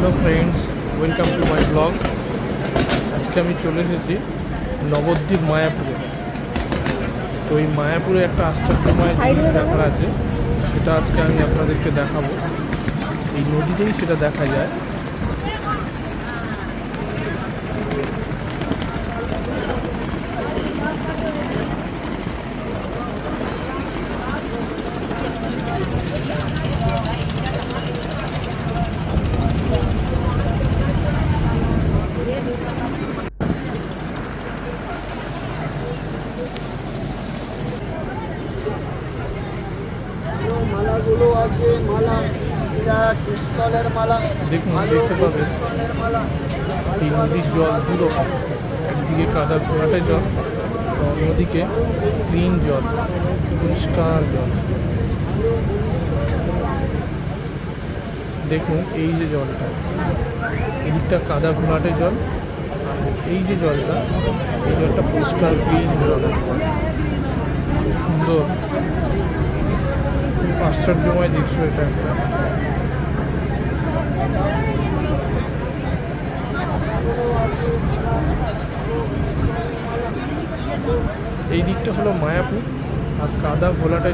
Hello friends, welcome to my blog. আজকে আমি চলে এসেছি নবদ্বীপ মায়াপুরে। তো এই মায়াপুরে একটা আশ্চর্যময় জিনিস দেখার আছে, সেটা আজকে আমি আপনাদেরকে দেখাবো। এই নদীতেই সেটা দেখা যায়। মালাগুলো আছে, মালা এটা ক্রিস্টালের মালা। দেখুন, দেখতে পাবেন এই নদীর জল দুরকম। একদিকে কাদা ঘোলাটে জল, অন্যদিকে ক্লিন জল, পরিষ্কার জল। দেখুন এই যে জলটা, এদিকটা কাদা ঘোলাটে জল, আর এই যে জলটা, এই জলটা পরিষ্কার ক্লিন জল। খুব সুন্দর, খুব আশ্চর্যময় দৃশ্য এটা একটা। এই দিকটা হলো মায়াপুর, আর কাদা ঘোলাটে